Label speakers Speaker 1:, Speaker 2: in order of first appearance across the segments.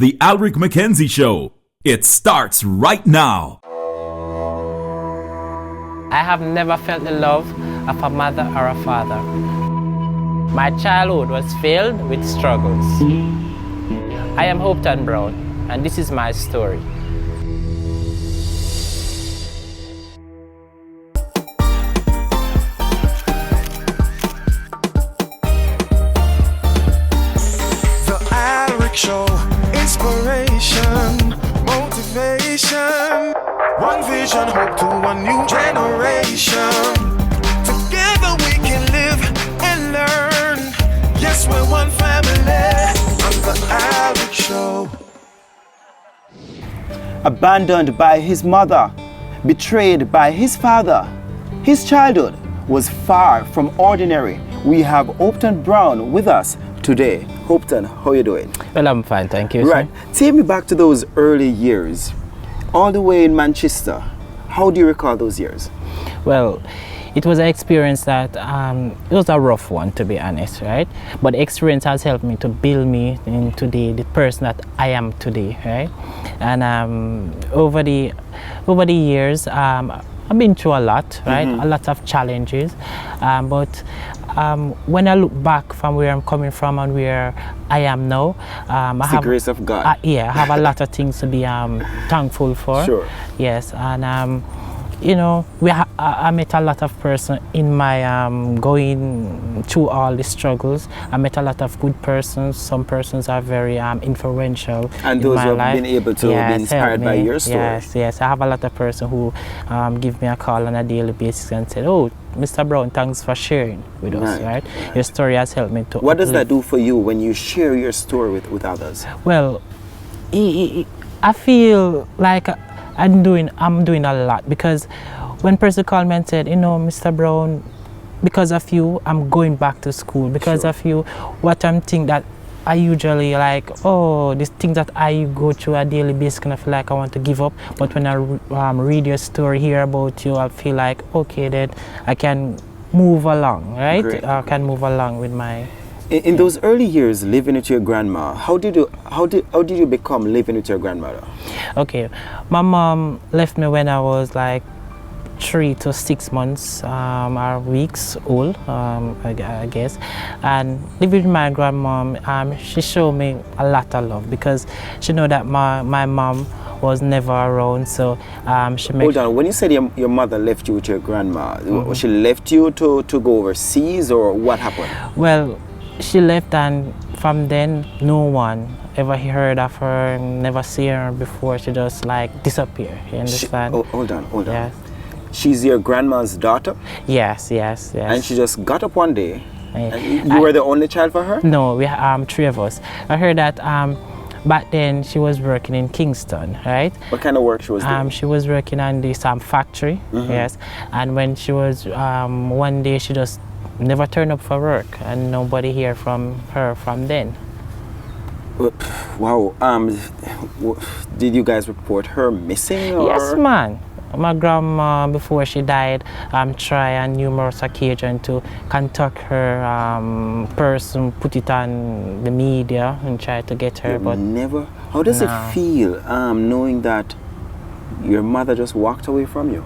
Speaker 1: The Alric McKenzie Show. It starts right now.
Speaker 2: I have never felt the love of a mother or a father. My childhood was filled with struggles. I am Hopeton Brown, and this is my story.
Speaker 3: Show inspiration, motivation, one vision, hope to one new generation. Together we can live and learn. Yes, we're one family on the Alric Show.
Speaker 4: Abandoned by his mother, betrayed by his father, his childhood was far from ordinary. We have Hopeton Brown with us today. Hopeton, how are you doing?
Speaker 2: Well, I'm fine, thank you.
Speaker 4: Right. Take me back to those early years, all the way in Manchester. How do you recall those years?
Speaker 2: Well, it was an experience that it was a rough one, to be honest, right? But the experience has helped me to build me into the person that I am today, right? And over the years, I've been through a lot, right? A lot of challenges, but when I look back from where I'm coming from and where I am now, I
Speaker 4: it's
Speaker 2: have
Speaker 4: the grace of God.
Speaker 2: I have a lot of things to be thankful for.
Speaker 4: Sure.
Speaker 2: Yes, and you know, I met a lot of persons in my going through all the struggles. I met a lot of good persons. Some persons are very influential
Speaker 4: and
Speaker 2: in
Speaker 4: those
Speaker 2: my
Speaker 4: who have
Speaker 2: life.
Speaker 4: been able to
Speaker 2: Yes,
Speaker 4: be inspired by your story.
Speaker 2: Yes. I have a lot of persons who give me a call on a daily basis and said, "Oh, Mr. Brown, thanks for sharing with us." Right? Your story has helped me to.
Speaker 4: What does that do for you when you share your story with others?
Speaker 2: Well, I feel like I'm doing a lot, because when person called me and said, you know, Mr. Brown, because of you, I'm going back to school. Because of you, what I'm thinking that I usually like, oh, these things that I go through a daily basis, kind of feel like I want to give up. But when I read your story, hear about you, I feel like, okay, then I can move along, right?
Speaker 4: Great.
Speaker 2: I can move along with my.
Speaker 4: In those early years living with your grandma, how did you become living with your grandmother?
Speaker 2: Okay, my mom left me when I was like 3 to 6 months or weeks old, I guess, and living with my grandmom, she showed me a lot of love, because she know that my mom was never around, so she made.
Speaker 4: Hold on, when you said your mother left you with your grandma, she left you to go overseas, or what happened?
Speaker 2: Well, she left, and from then no one ever heard of her, never seen her before. She just like disappeared, you understand?
Speaker 4: Hold on.
Speaker 2: Yes.
Speaker 4: She's your grandma's daughter?
Speaker 2: Yes.
Speaker 4: And she just got up one day,
Speaker 2: Yeah.
Speaker 4: and you were the only child for her?
Speaker 2: No, we 3 of us. I heard that back then she was working in Kingston, right?
Speaker 4: What kind of work she was doing?
Speaker 2: She was working on this factory, yes. And when she was, one day she just never turned up for work, and nobody heard from her from then.
Speaker 4: Wow. Did you guys report her missing? Or?
Speaker 2: Yes, man. My grandma, before she died, tried on numerous occasions to contact her person, put it on the media and try to get her, but
Speaker 4: never. How does it feel knowing that your mother just walked away from you?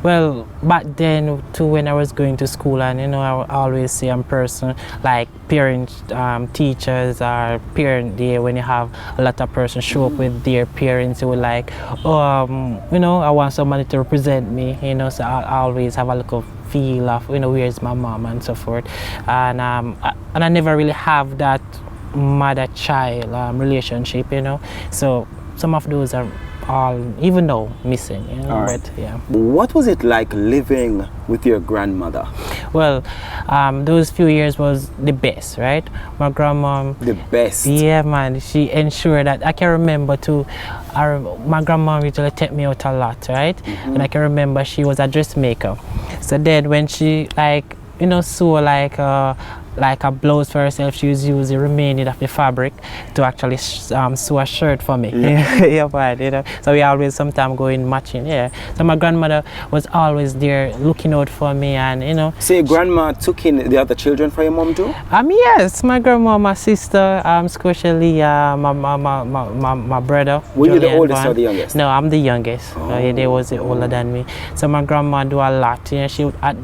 Speaker 2: Well, back then too, when I was going to school, and you know, I always see a person like parents, teachers, or parent day, when you have a lot of persons show up with their parents, who were like, oh, you know, I want somebody to represent me, you know, so I always have a little feel of, you know, where's my mom and so forth, and I never really have that mother-child relationship, you know, so some of those are all, even though missing, you know.
Speaker 4: All right.
Speaker 2: But yeah.
Speaker 4: What was it like living with your grandmother?
Speaker 2: Well, those few years was the best, right? My grandma.
Speaker 4: The best.
Speaker 2: Yeah, man. She ensured that I can remember too. My grandma usually take me out a lot, right? And I can remember she was a dressmaker. So then when she like, you know, saw like like a blouse for herself, she was using the remaining of the fabric to actually sew a shirt for me. Yeah, but, you know, so we always sometimes go in matching. Yeah, so my grandmother was always there looking out for me, and you know.
Speaker 4: So your grandma took in the other children for your mom too?
Speaker 2: Yes, my grandma, my sister, especially my brother.
Speaker 4: Were you the
Speaker 2: Julian
Speaker 4: oldest
Speaker 2: Van.
Speaker 4: or the youngest?
Speaker 2: No, I'm the youngest. Yeah, they was older than me. So my grandma do a lot. You know,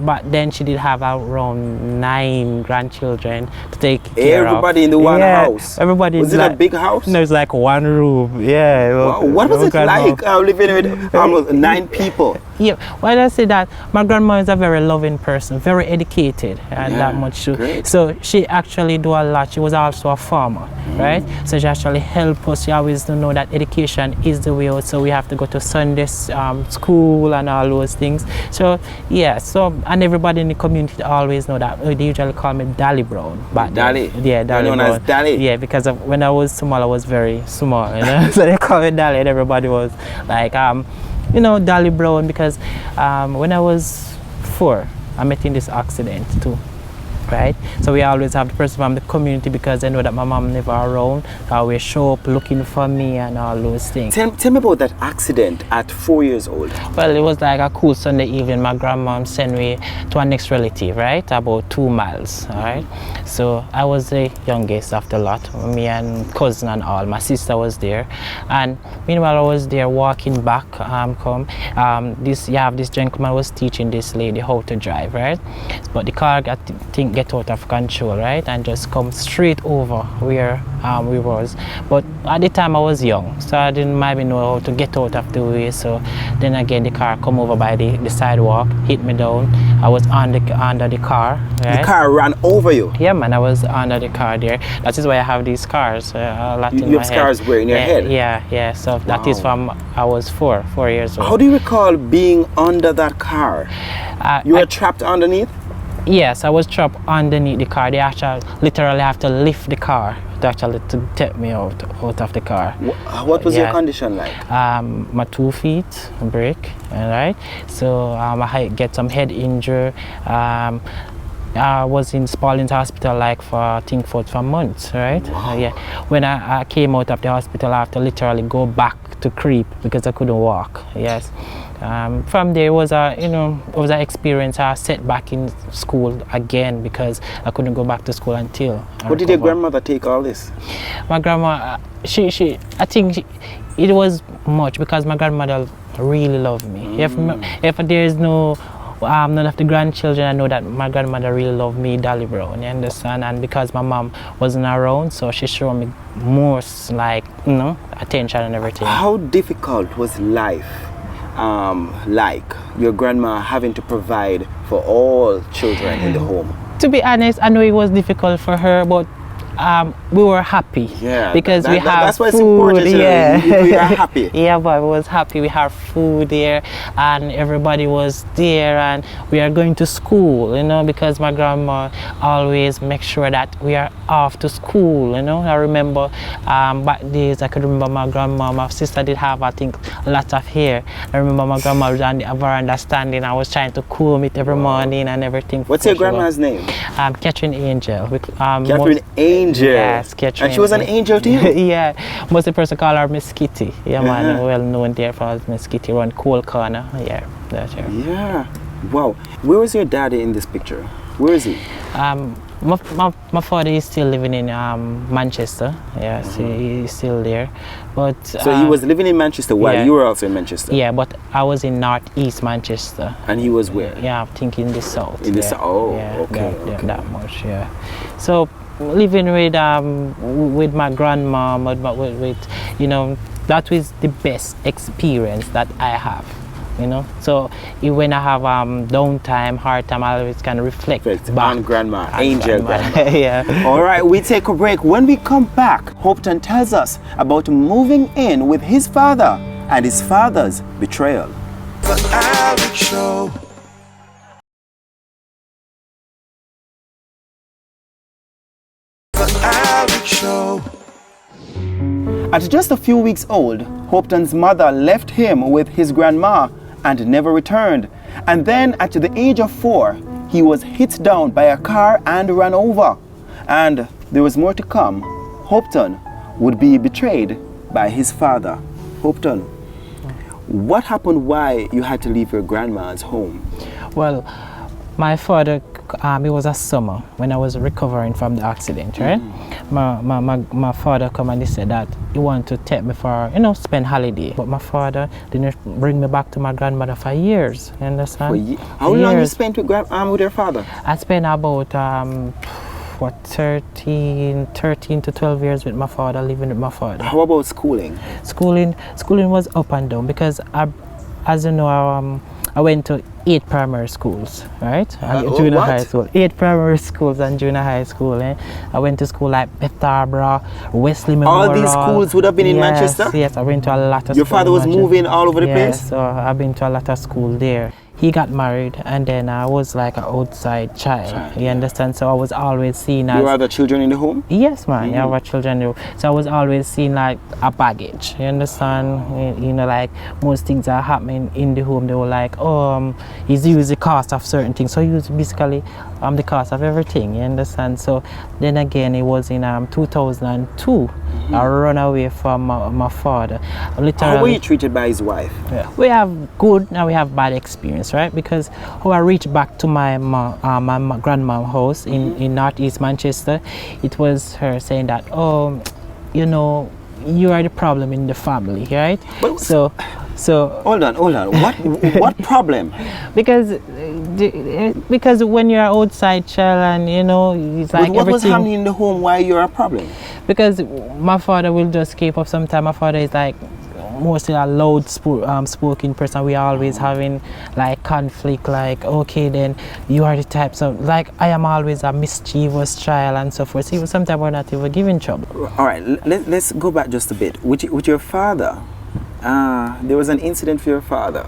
Speaker 2: back then she did have around 9 grandchildren to take care of.
Speaker 4: Everybody in the one house?
Speaker 2: Everybody.
Speaker 4: Was it a big house?
Speaker 2: No, it's like one room. Yeah.
Speaker 4: Wow. What was it like living with almost 9 people?
Speaker 2: Yeah, why do I say that? My grandma is a very loving person, very educated, and that much too.
Speaker 4: Great.
Speaker 2: So she actually do a lot. She was also a farmer, right? So she actually helped us. She always know that education is the way out. So we have to go to Sunday school and all those things. So yeah, and everybody in the community always know that. They usually call me Dally Brown.
Speaker 4: Dally?
Speaker 2: Yeah, Dally
Speaker 4: Brown.
Speaker 2: Brown.
Speaker 4: Known as Dally?
Speaker 2: Yeah, because when I was small, I was very small, you know. So they call me Dally, and everybody was like, you know, Dally Brown, because when I was 4, I met in this accident too, right? So we always have the person from the community, because I know that my mom never around. They always show up looking for me and all those things.
Speaker 4: Tell me about that accident at 4 years old.
Speaker 2: Well, it was like a cool Sunday evening. My grandma sent me to our next relative, right? About 2 miles, all right? So I was the youngest of the lot, me and cousin and all. My sister was there. And meanwhile, I was there walking back, this gentleman was teaching this lady how to drive, right? But the car get out of control, right? And just come straight over where we was. But at the time I was young, so I didn't maybe know how to get out of the way. So then again, the car come over by the sidewalk, hit me down. I was under the car. Right?
Speaker 4: The car ran over you?
Speaker 2: Yeah, man, I was under the car there. That is why I have these scars. A lot in
Speaker 4: you
Speaker 2: my
Speaker 4: have scars
Speaker 2: head.
Speaker 4: where in your head?
Speaker 2: Yeah. So that is from I was 4 years old.
Speaker 4: How do you recall being under that car? You were trapped underneath?
Speaker 2: Yes, I was trapped underneath the car. They actually literally have to lift the car to take me out of the car.
Speaker 4: What was your condition like?
Speaker 2: My 2 feet break, all right? So I get some head injury. I was in Spalding Hospital like for months, right?
Speaker 4: Wow.
Speaker 2: Yeah. When I came out of the hospital, I have to literally go back to creep because I couldn't walk. Yes. From there was an experience. I set back in school again because I couldn't go back to school until.
Speaker 4: What did your grandmother take all this?
Speaker 2: My grandma, I think it was much because my grandmother really loved me. If there is none of the grandchildren, I know that my grandmother really loved me, Dally Brown, you understand? And because my mom wasn't around, so she showed me more attention and everything.
Speaker 4: How difficult was life like your grandma having to provide for all children in the home?
Speaker 2: To be honest, I know it was difficult for her, but we were happy because we have
Speaker 4: that's why it's
Speaker 2: food.
Speaker 4: important. We are happy.
Speaker 2: Yeah, but we was happy. We have food there, and everybody was there, and we are going to school. You know, because my grandma always make sure that we are off to school. You know, I remember back days. I could remember my grandma. My sister did have, I think, lots of hair. I remember my grandma was on the veranda standing. I was trying to comb it every morning and everything.
Speaker 4: What's your grandma's name?
Speaker 2: Catherine Angel.
Speaker 4: Catherine Angel.
Speaker 2: Yes, Catherine.
Speaker 4: And she was an angel to you?
Speaker 2: Yeah. Most of the person call her Miss Kitty. Yeah, man. Well known there for Miss Kitty around Coal Corner. Yeah, that's her.
Speaker 4: Yeah. Wow. Where was your daddy in this picture? Where is he?
Speaker 2: My father is still living in Manchester. Yes, he's still there. But
Speaker 4: so he was living in Manchester while you were also in Manchester?
Speaker 2: Yeah, but I was in northeast Manchester.
Speaker 4: And he was where?
Speaker 2: Yeah, I think in the south.
Speaker 4: In the south? Oh,
Speaker 2: yeah,
Speaker 4: okay.
Speaker 2: That much, yeah. So living with my grandma, that was the best experience that I have. You know, so when I have downtime, hard time, I always can reflect
Speaker 4: on grandma, Angel grandma.
Speaker 2: Yeah.
Speaker 4: All right, we take a break. When we come back, Hopeton tells us about moving in with his father and his father's betrayal.
Speaker 3: The Alex Show. The Alex Show.
Speaker 4: At just a few weeks old, Hopeton's mother left him with his grandma and never returned. And then at the age of 4, he was hit down by a car and ran over. And there was more to come. Hopeton would be betrayed by his father. Hopeton, what happened why you had to leave your grandma's home?
Speaker 2: Well, my father, it was a summer when I was recovering from the accident, right? My father come and he said that he wanted to take me for, spend holiday. But my father didn't bring me back to my grandmother for years, you understand?
Speaker 4: How long you spent with your father?
Speaker 2: I spent about 13 to 12 years with my father, living with my father.
Speaker 4: How about schooling?
Speaker 2: Schooling was up and down because as you know, I went to 8 primary schools, right? Junior high school. 8 primary schools and junior high school. I went to school like Betrayal, Wesley Memorial.
Speaker 4: All these schools would have been in Manchester?
Speaker 2: Yes, I went to a lot of schools.
Speaker 4: Your father was moving all over the place?
Speaker 2: Yes, so I've been to a lot of school there. He got married and then I was like an outside child, you understand? So I was always seen as...
Speaker 4: You have other children in the home?
Speaker 2: Yes, man, you have children. So I was always seen like a baggage, you understand? Like most things are happening in the home, they were like, he's used the cost of certain things. So he was basically the cost of everything, you understand? So then again, it was in 2002, I run away from my father. Literally,
Speaker 4: how were you treated by his wife?
Speaker 2: Yeah. We have good and we have bad experience, right? Because when I reached back to my grandma's house in northeast Manchester, it was her saying that, you are the problem in the family, right?
Speaker 4: But
Speaker 2: so
Speaker 4: hold on. What problem?
Speaker 2: Because when you're an outside child and it's like
Speaker 4: what was
Speaker 2: everything
Speaker 4: happening in the home? Why you're a problem?
Speaker 2: Because my father will just keep up. Sometimes my father is like mostly a loud spoken person. We are always having like conflict, like okay then you are the type, so like I am always a mischievous child and so forth. So sometimes we're not even giving trouble.
Speaker 4: All right, let's go back just a bit. With your father, there was an incident for your father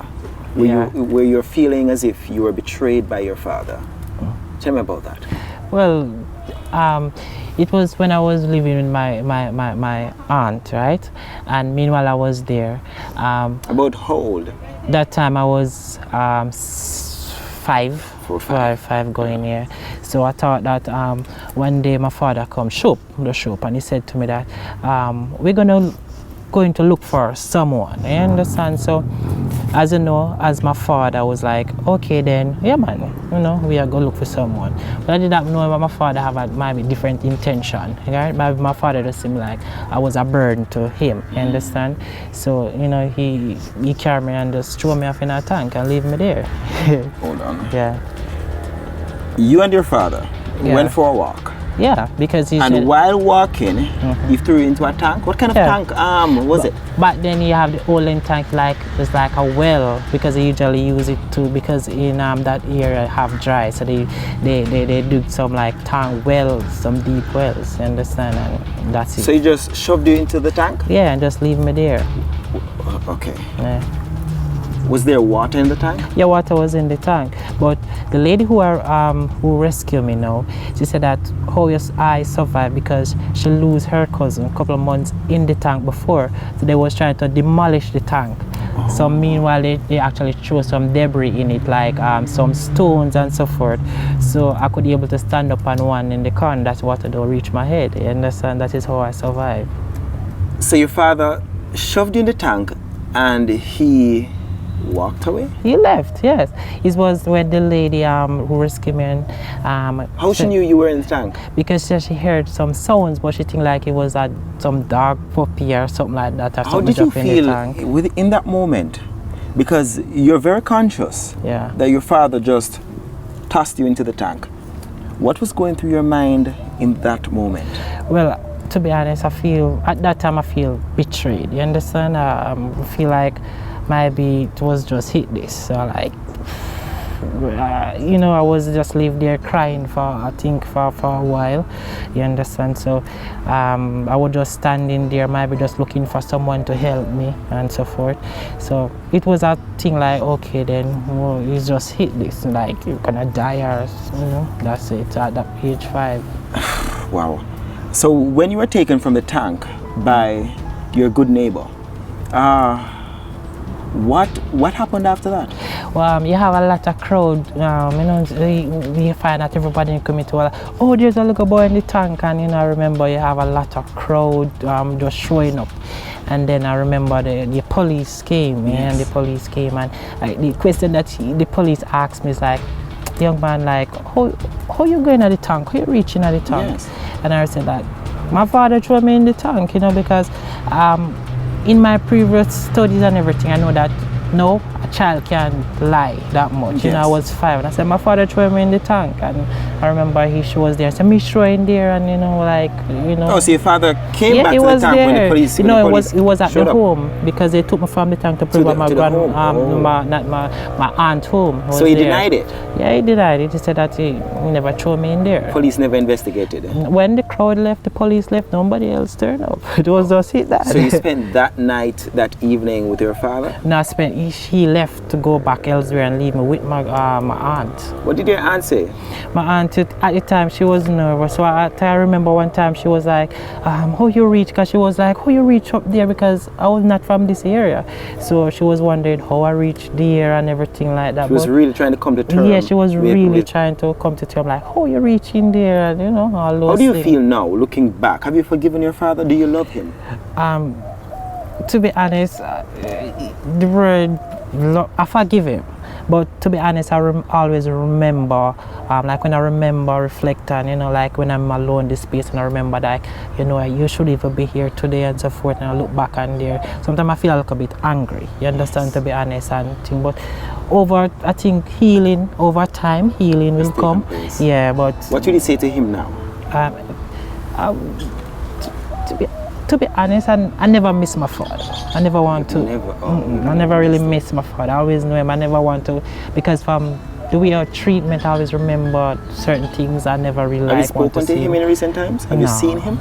Speaker 4: where you're feeling as if you were betrayed by your father. Tell me about that.
Speaker 2: Well, it was when I was living with my aunt, right? And meanwhile I was there.
Speaker 4: About how old?
Speaker 2: That time I was 5.
Speaker 4: 4 or 5.
Speaker 2: 5 going here. So I thought that one day my father come the shop, and he said to me that we're going to look for someone, you understand? So as you know, as my father was like, okay then, yeah man, we are going to look for someone. But I did not know that my father have a maybe different intention, right? Maybe my father just seemed like I was a burden to him, you understand? So, he carried me and just threw me off in a tank and leave me there.
Speaker 4: Hold on.
Speaker 2: Yeah.
Speaker 4: You and your father went for a walk.
Speaker 2: Yeah, because he
Speaker 4: and
Speaker 2: said,
Speaker 4: while walking, he threw you into a tank. What kind of tank was it?
Speaker 2: But then you have the Olin tank, like it's like a well, because they usually use it too, because in that area have dry, so they dig some like tank wells, some deep wells, you understand, and that's it.
Speaker 4: So he just shoved you into the tank?
Speaker 2: Yeah, and just leave me there.
Speaker 4: Okay.
Speaker 2: Yeah.
Speaker 4: Was there water in the tank?
Speaker 2: Yeah, water was in the tank. But the lady who rescued me now, she said that I survived because she lost her cousin a couple of months in the tank before. So they was trying to demolish the tank. So meanwhile, they actually threw some debris in it, like some stones and so forth. So I could be able to stand up on one in the corner. That's water don't reach my head. You understand? That is how I survived.
Speaker 4: So your father shoved you in the tank and he walked away?
Speaker 2: He left, yes. It was when the lady who rescued me. And,
Speaker 4: how she knew you were in the tank?
Speaker 2: Because she heard some sounds, but she think like it was some dog puppy or something like that. Or
Speaker 4: how did you feel in that moment? Because you're very conscious that your father just tossed you into the tank. What was going through your mind in that moment?
Speaker 2: Well, to be honest, at that time I feel betrayed. You understand? I feel like maybe it was just hit this. So like, I was just live there crying for a while. You understand? So I was just standing there, maybe just looking for someone to help me and so forth. So it was a thing like, okay then, you just hit this, like you're gonna die or that's it at that age 5.
Speaker 4: Wow. So when you were taken from the tank by your good neighbor, what happened after that?
Speaker 2: You have a lot of crowd. We find that everybody in the community was like, oh, there's a little boy in the tank, and I remember you have a lot of crowd just showing up. And then I remember the police came, and the police came, and the question that the police asked me is like, young man, like, how you going at the tank? How you reaching at the tank?
Speaker 4: Yes.
Speaker 2: And I said that my father threw me in the tank, because in my previous studies and everything, I know that no, a child can't lie that much.
Speaker 4: Yes.
Speaker 2: I was 5, and I said my father threw me in the tank, and I remember she was there. So me throw in there, and
Speaker 4: Oh, so your father came back
Speaker 2: he
Speaker 4: to the
Speaker 2: was
Speaker 4: tank
Speaker 2: there.
Speaker 4: when the police.
Speaker 2: It was at the home because they took me from the tank to bring my aunt home.
Speaker 4: So he denied it.
Speaker 2: Yeah, he denied it. He said that he never threw me in there.
Speaker 4: Police never investigated it.
Speaker 2: When the crowd left, the police left. Nobody else turned up. It was just that.
Speaker 4: So you spent that night, that evening with your father?
Speaker 2: No, he left to go back elsewhere and leave me with my aunt.
Speaker 4: What did your aunt say?
Speaker 2: My aunt, at the time, she was nervous. So I remember one time she was like, how you reach? Because she was like, how you reach up there? Because I was not from this area. So she was wondering how I reached there and everything like that.
Speaker 4: She was really trying to come to terms.
Speaker 2: Yeah, she was really trying to come to terms, like, how you reach in there? And, all those
Speaker 4: How do you
Speaker 2: things.
Speaker 4: feel now, looking back? Have you forgiven your father? Do you love him?
Speaker 2: To be honest, the word I forgive him, but to be honest, I always remember, like when I remember reflecting, like when I'm alone in this space, and I remember that, you should even be here today and so forth, and I look back on there. Sometimes I feel a little bit angry, you understand, to be honest, and thing, but I think healing over time, healing will come. Yeah, but
Speaker 4: what would you say to him now?
Speaker 2: To be honest, I never miss my father. I never want to. I never really miss my father. I always know him. I never want to, because from the way of treatment, I always remember certain things I never really
Speaker 4: Have you
Speaker 2: want to
Speaker 4: spoken
Speaker 2: see.
Speaker 4: to him in recent times? Have you seen him?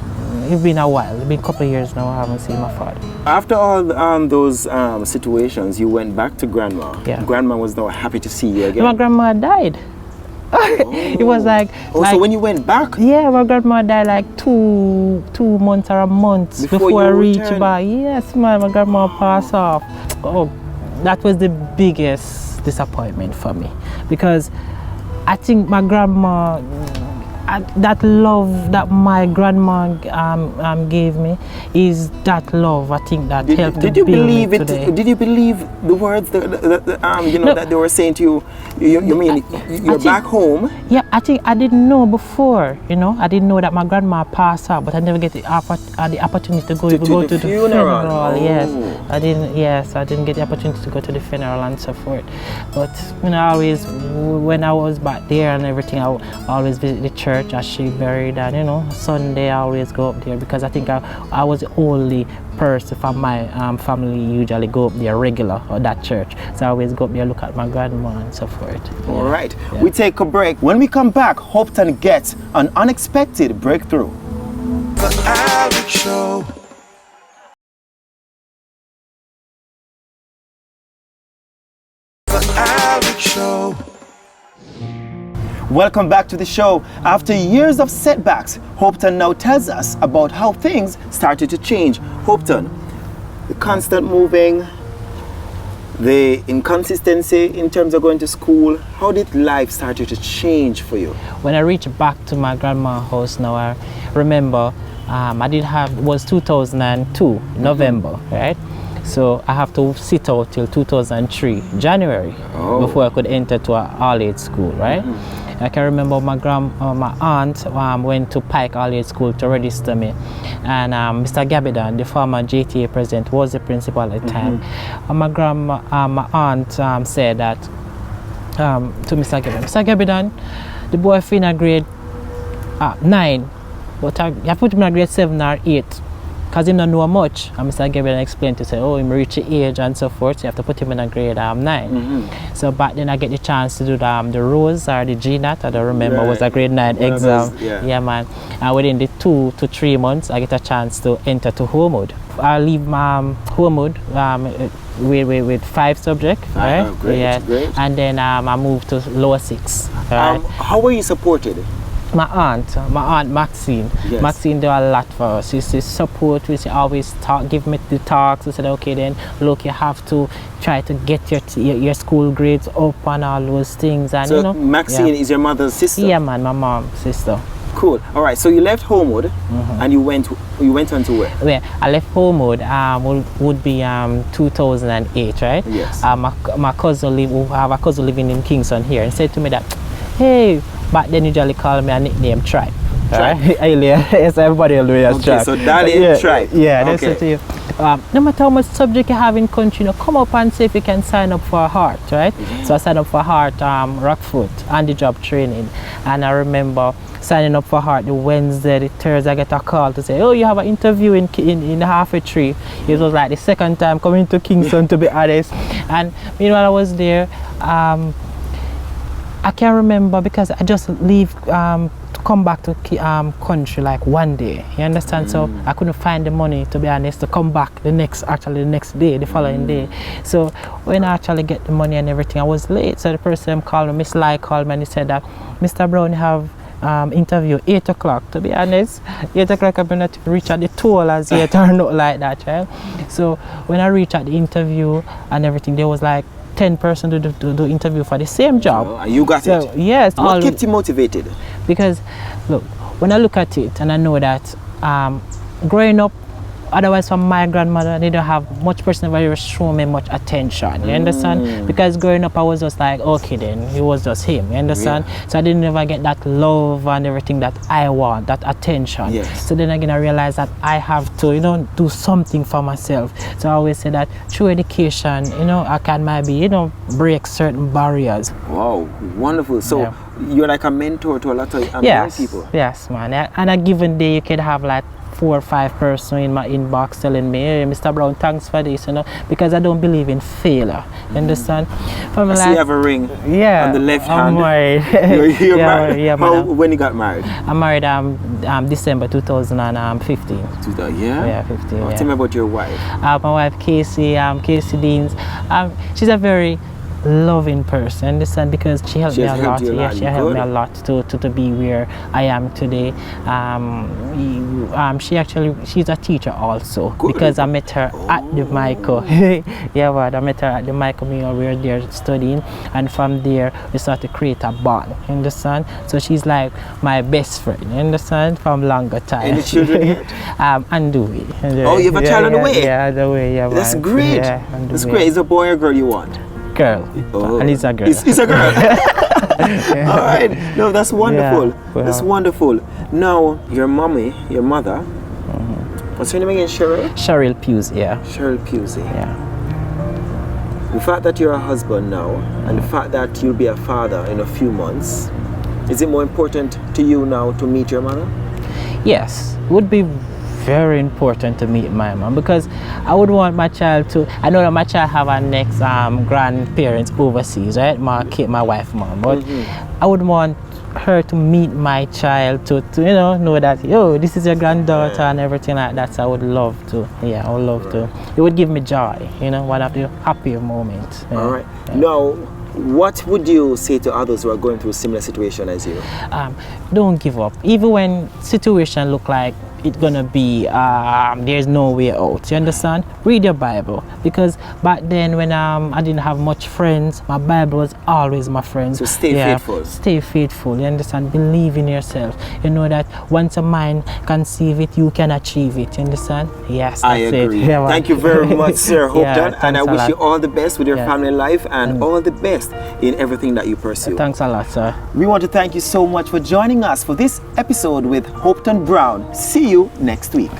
Speaker 2: It's been a while. It's been a couple of years now. I haven't seen my father.
Speaker 4: After all those situations, you went back to grandma.
Speaker 2: Yeah.
Speaker 4: Grandma was now happy to see you again.
Speaker 2: My grandma died. It was like,
Speaker 4: so when you went back?
Speaker 2: Yeah, my grandma died like two months or a month before I reached back. Yes, my grandma passed off. Oh, that was the biggest disappointment for me, because I think my grandma, that love that my grandma gave me is that love. I think that helped to build me today.
Speaker 4: Did you believe the words that they were saying to you? You mean you're back home?
Speaker 2: Yeah, I think I didn't know before. I didn't know that my grandma passed out, but I never get the opportunity to go to the funeral.
Speaker 4: Oh.
Speaker 2: Yes, I didn't get the opportunity to go to the funeral and so forth. But I always, when I was back there and everything, I always visit the church as she buried, and Sunday I always go up there, because I think I was the only person from my family usually go up there regular, or that church. So I always go up there, look at my grandma and so forth.
Speaker 4: All right, we take a break. When we come back, Hopeton gets an unexpected breakthrough.
Speaker 3: The Alex Show. The Alex Show.
Speaker 4: Welcome back to the show. After years of setbacks, Hopeton now tells us about how things started to change. Hopeton, the constant moving, the inconsistency in terms of going to school, how did life start to change for you?
Speaker 2: When I reached back to my grandma's house now, I remember it was 2002, November, right? So I have to sit out till 2003, January, before I could enter to an all-age school, right? I can remember my aunt went to Pike All-Age School to register me, and Mr. Gabidan, the former JTA president, was the principal at the time. And my aunt said that to Mr. Gabidan, the boy in grade 9, but I put him in grade 7 or 8. Because he don't know much, and Mr. Gabriel explained to say, he reached the age and so forth, so you have to put him in a grade 9. So back then I get the chance to do the ROSE or the GNAT, I don't remember, was a grade 9 exam. Yeah, man. And within the 2 to 3 months, I get a chance to enter to Homewood. I leave Homewood with 5 subjects, right?
Speaker 4: Great.
Speaker 2: And then I moved to lower 6.
Speaker 4: How were you supported?
Speaker 2: My aunt Maxine.
Speaker 4: Yes.
Speaker 2: Maxine do a lot for us. She support. She always give me the talks. She said, okay, then look, you have to try to get your school grades up and all those things. And
Speaker 4: So
Speaker 2: you know,
Speaker 4: Maxine is your mother's sister?
Speaker 2: yeah, man, my mom's sister.
Speaker 4: Cool. All right. So you left Homewood and you went on to where?
Speaker 2: Where I left Homewood would be 2008, right?
Speaker 4: Yes.
Speaker 2: My cousin I have a cousin living in Kingston here, and said to me that, hey, back then you usually call me a nickname Tribe.
Speaker 4: Tribe.
Speaker 2: Right? Yes, everybody will do it as Tribe.
Speaker 4: So Dali
Speaker 2: yeah,
Speaker 4: Tribe.
Speaker 2: Yeah, that's
Speaker 4: okay.
Speaker 2: it to you. No matter how much subject you have in country, you know, come up and see if you can sign up for a heart, right? So I signed up for heart, Rockfoot, on the job training, and I remember signing up for heart the Wednesday, the Thursday I get a call to say, oh, you have an interview in half a tree. It was like the second time coming to Kingston, to be honest. And meanwhile I was there, I can't remember because I just leave to come back to country like one day, you understand? So I couldn't find the money, to be honest, to come back the next day, the following day. So when I actually get the money and everything, I was late. So the person called me, Miss Lai called me, and he said that, Mr. Brown, you have interview 8 o'clock. To be honest, 8 o'clock I've not reached at the toll as yet or not like that, right? So when I reached at the interview and everything, there was like 10 person to do interview for the same job.
Speaker 4: Oh, you got
Speaker 2: So
Speaker 4: it.
Speaker 2: yes.
Speaker 4: What kept you motivated?
Speaker 2: Because look, when I look at it and I know that growing up, otherwise from my grandmother, they don't have much person never show me much attention, you understand? Because growing up I was just like, okay then, he was just him, you understand? So I didn't ever get that love and everything that I want, that attention.
Speaker 4: Yes.
Speaker 2: So then again I realized that I have to, you know, do something for myself. So I always say that through education, you know, I can maybe, you know, break certain barriers.
Speaker 4: Wow, wonderful. So
Speaker 2: Yeah.
Speaker 4: you're like a mentor to a lot of young people.
Speaker 2: Yes, man. On a given day, you could have like 4 or 5 person in my inbox telling me, hey, Mr. Brown, thanks for this, you know, because I don't believe in failure. You understand? From
Speaker 4: I see you have a ring on the left hand.
Speaker 2: I'm married.
Speaker 4: You're married?
Speaker 2: Yeah,
Speaker 4: When you got married?
Speaker 2: I'm married December 2015.
Speaker 4: Yeah?
Speaker 2: 15.
Speaker 4: Oh,
Speaker 2: Yeah.
Speaker 4: tell me about your wife.
Speaker 2: My wife Casey, Casey Deans. She's a very loving person, understand, because she helped me a lot. Yeah, she helped me a lot to be where I am today. She's a teacher also.
Speaker 4: Good.
Speaker 2: Because I met her at the Michael. Yeah, but I met her at the Michael. We were there studying, and from there we started to create a bond. You understand? So she's like my best friend. You understand? From longer time.
Speaker 4: Any children yet?
Speaker 2: On the way.
Speaker 4: Oh, you have a child on the way?
Speaker 2: Yeah, on the way. Yeah,
Speaker 4: That's
Speaker 2: man.
Speaker 4: great.
Speaker 2: Yeah, on the
Speaker 4: That's
Speaker 2: way.
Speaker 4: great. Is a boy or girl you want?
Speaker 2: Girl.
Speaker 4: Oh.
Speaker 2: And it's a girl.
Speaker 4: It's a girl. All right. No, that's wonderful.
Speaker 2: Yeah, well.
Speaker 4: That's wonderful. Now, your mother, what's her name again?
Speaker 2: Cheryl Pusey, yeah.
Speaker 4: Cheryl Pusey.
Speaker 2: Yeah.
Speaker 4: The fact that you're a husband now, and the fact that you'll be a father in a few months, is it more important to you now to meet your mother?
Speaker 2: Yes, it would be very important to meet my mom, because I would want my child to, I know that my child have our next grandparents overseas, right? My wife mom, but I would want her to meet my child to you know that, yo, this is your granddaughter and everything like that. So I would love to. Yeah, I would love to. It would give me joy, you know, one of the happier moments. Yeah.
Speaker 4: All right. Now, what would you say to others who are going through a similar situation as you?
Speaker 2: Don't give up. Even when situation look like it's gonna be there's no way out, you understand? Read your Bible, because back then when I didn't have much friends, my Bible was always my friend.
Speaker 4: So stay faithful.
Speaker 2: Stay faithful, you understand? Believe in yourself. You know that once a mind conceive it, you can achieve it, you understand? Yes,
Speaker 4: I
Speaker 2: that's
Speaker 4: agree.
Speaker 2: it. Yeah,
Speaker 4: Thank you very much, Sir Hopeton,
Speaker 2: Yeah,
Speaker 4: and I
Speaker 2: thanks a
Speaker 4: wish
Speaker 2: lot.
Speaker 4: you all the best with your
Speaker 2: Yeah.
Speaker 4: family life and all the best in everything that you pursue.
Speaker 2: Thanks a lot, sir.
Speaker 4: We want to thank you so much for joining us for this episode with Hopeton Brown. See you next week.